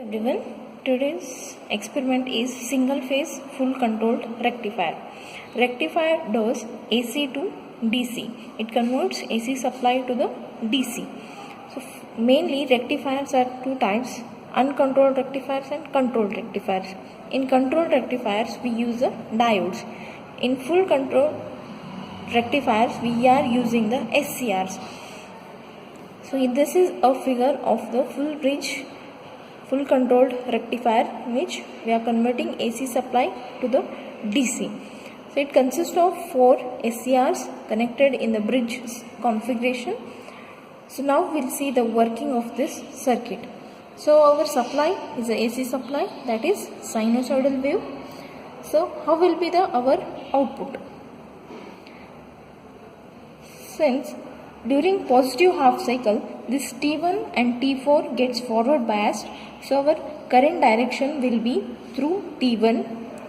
everyone. Today's experiment is single phase full controlled rectifier. Rectifier does AC to DC. It converts AC supply to the DC. So mainly rectifiers are two types: uncontrolled rectifiers and controlled rectifiers. In controlled rectifiers we use the diodes. In full control rectifiers we are using the SCRs. So this is a figure of the full controlled rectifier in which we are converting AC supply to the DC. So it consists of 4 SCRs connected in the bridge configuration. So now we'll see the working of this circuit. So our supply is the AC supply, that is sinusoidal wave. So how will be our output? Since during positive half cycle, this T1 and T4 gets forward biased, so our current direction will be through T1,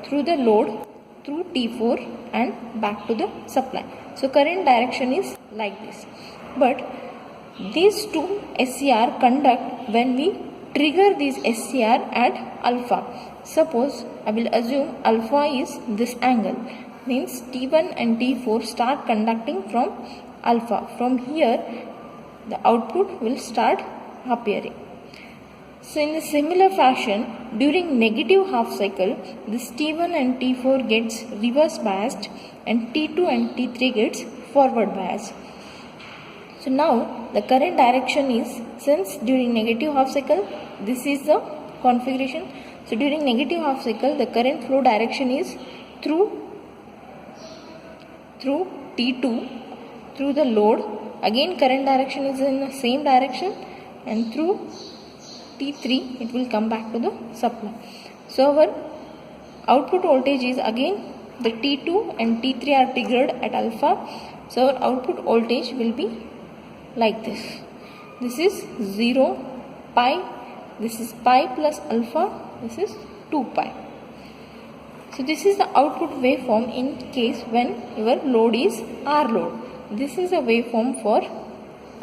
through the load, through T4 and back to the supply. So current direction is like this. But these two SCR conduct when we trigger this SCR at alpha. Suppose I will assume alpha is this angle. Means T1 and T4 start conducting from alpha. From here the output will start appearing. So in a similar fashion, during negative half cycle, this T1 and T4 gets reverse biased and T2 and T3 gets forward biased. So now the current direction is, since during negative half cycle this is the configuration, so during negative half cycle the current flow direction is through T2, through the load, again current direction is in the same direction, and through T3 it will come back to the supply. So our output voltage is again the T2 and T3 are triggered at alpha. So our output voltage will be like this. This is 0 pi, this is pi plus alpha, this is 2 pi. So this is the output waveform in case when your load is R load. This is a waveform for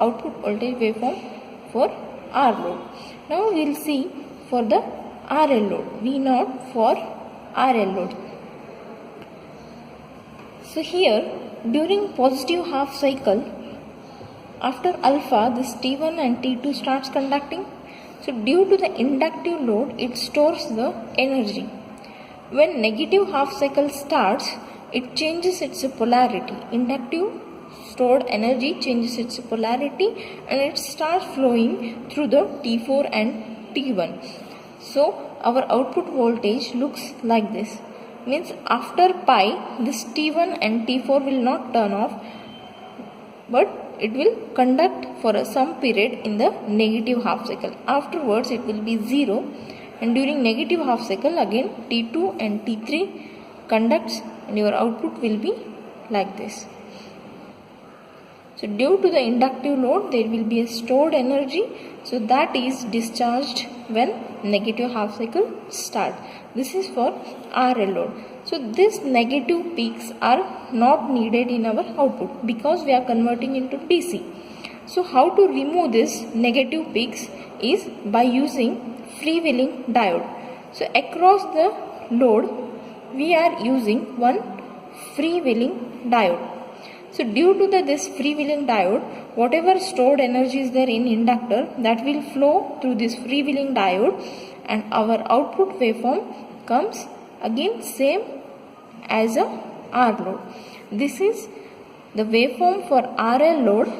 output voltage waveform for R load. Now we will see for the RL load, V0 for RL load. So here during positive half cycle, after alpha this T1 and T2 starts conducting. So due to the inductive load it stores the energy. When negative half cycle starts, it changes its polarity. Inductive stored energy changes its polarity and it starts flowing through the T4 and T1. So our output voltage looks like this. Means after pi this T1 and T4 will not turn off, but it will conduct for some period in the negative half cycle. Afterwards it will be 0, and during negative half cycle again T2 and T3 conducts and your output will be like this. So due to the inductive load there will be a stored energy, so that is discharged when negative half cycle starts. This is for RL load. So these negative peaks are not needed in our output because we are converting into DC. So how to remove this negative peaks is by using freewheeling diode. So across the load we are using one freewheeling diode. So due to this freewheeling diode, whatever stored energy is there in inductor, that will flow through this freewheeling diode, and our output waveform comes again same as a R load. This is the waveform for RL load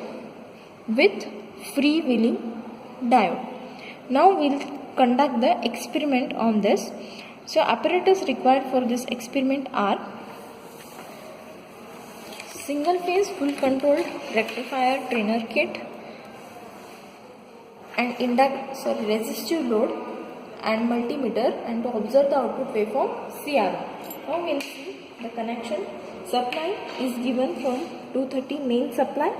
with freewheeling diode. Now we will conduct the experiment on this. So apparatus required for this experiment are single phase full controlled rectifier trainer kit and resistive load and multimeter, and to observe the output waveform CRO. Now we will see the connection. Supply is given from 230 main supply.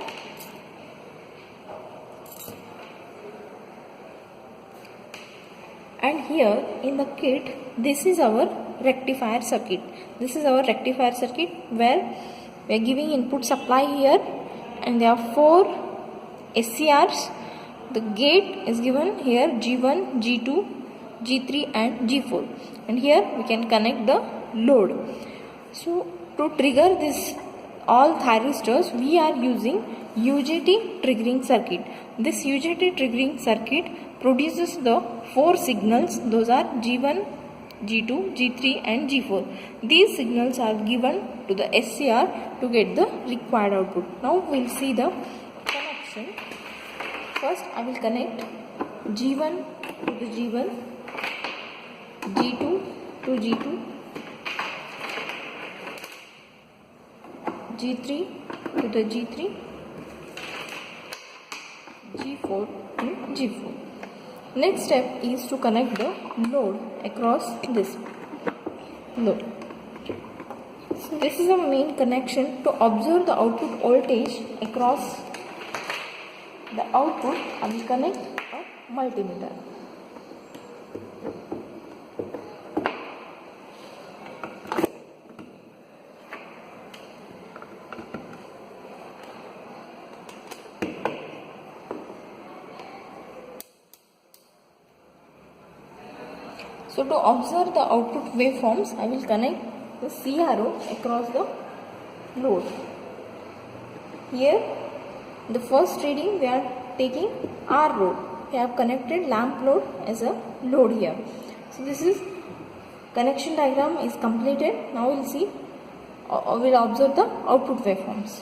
And here in the kit, this is our rectifier circuit. This is our rectifier circuit where we are giving input supply here, and there are 4 SCRs. The gate is given here G1, G2, G3 and G4, and here we can connect the load. So to trigger this all thyristors, we are using UJT triggering circuit. This UJT triggering circuit produces the 4 signals. Those are G1, G2, G3 and G4. These signals are given to the SCR to get the required output. Now we will see the connection. First I will connect G1 to the G1, G2 to G2, G3 to the G3, G4 to G4. Next step is to connect the load across this load. So this is a main connection. To observe the output voltage across the output, I will connect a multimeter. So to observe the output waveforms, I will connect the CRO across the load. Here, the first reading we are taking R load. We have connected lamp load as a load here. So this is connection diagram is completed. Now we will see, we will observe the output waveforms.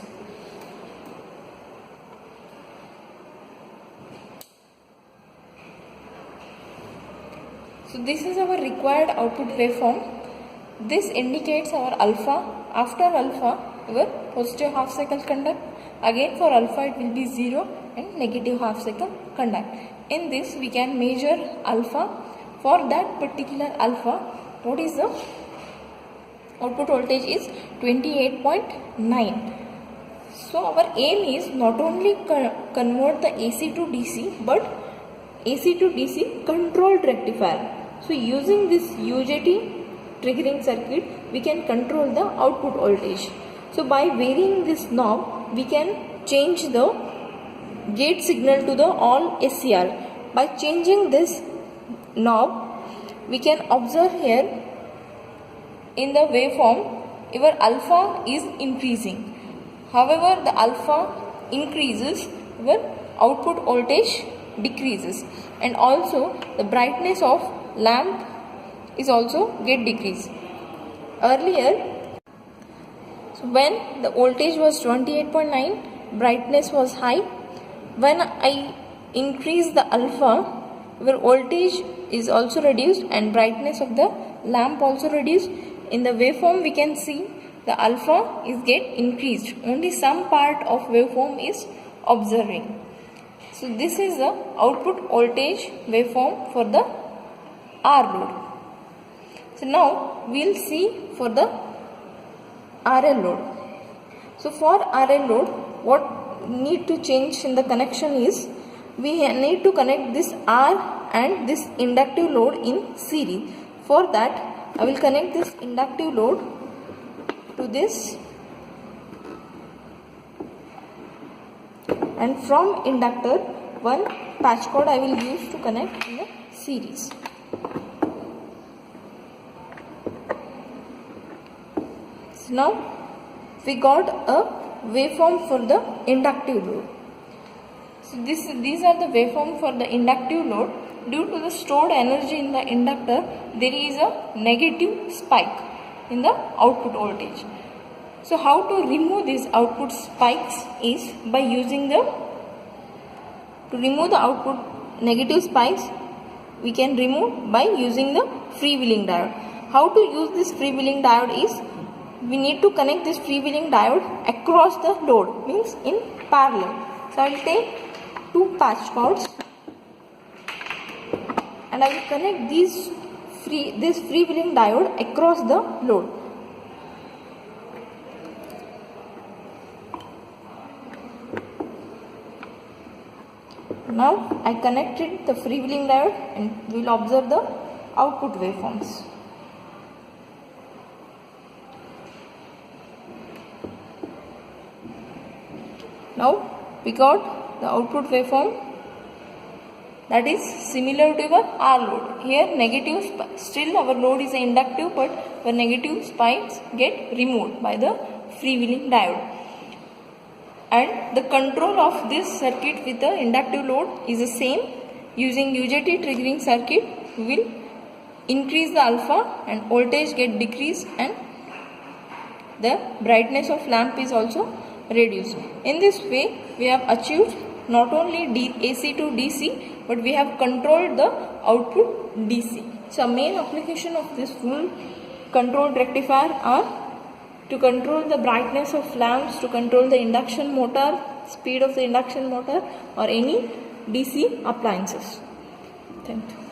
So this is our required output waveform. This indicates our alpha. After alpha, our positive half cycle conduct. Again for alpha it will be 0 and negative half cycle conduct. In this we can measure alpha. For that particular alpha, what is the output voltage is 28.9. So our aim is not only convert the AC to DC but AC to DC controlled rectifier. So using this UJT triggering circuit, we can control the output voltage. So by varying this knob, we can change the gate signal to the all SCR. By changing this knob, we can observe here in the waveform, our alpha is increasing. However, the alpha increases, our output voltage decreases, and also the brightness of lamp is also get decreased. Earlier, so when the voltage was 28.9, brightness was high. When I increase the alpha, where voltage is also reduced and brightness of the lamp also reduced. In the waveform we can see the alpha is get increased. Only some part of waveform is observing. So this is the output voltage waveform for the R load. So now we will see for the RL load. So for RL load, what need to change in the connection is, we need to connect this R and this inductive load in series. For that, I will connect this inductive load to this, and from inductor one patch cord I will use to connect in the series. So now we got a waveform for the inductive load. So these are the waveform for the inductive load. Due to the stored energy in the inductor, there is a negative spike in the output voltage. So how to remove these output spikes is by using the, to remove the output negative spikes, we can remove by using the freewheeling diode. How to use this freewheeling diode is, we need to connect this freewheeling diode across the load, means in parallel. So I will take two patch cords and I will connect this freewheeling diode across the load. Now I connected the freewheeling diode and we will observe the output waveforms. Now we got the output waveform. that is similar to our R load. Here negative still our load is inductive, but the negative spikes get removed by the freewheeling diode. And the control of this circuit with the inductive load is the same. Using UJT triggering circuit, we will increase the alpha and voltage get decreased, and the brightness of lamp is also reduced. In this way, we have achieved not only AC to DC, but we have controlled the output DC. So, main application of this full controlled rectifier are to control the brightness of lamps, to control the induction motor, speed of the induction motor, or any DC appliances. Thank you.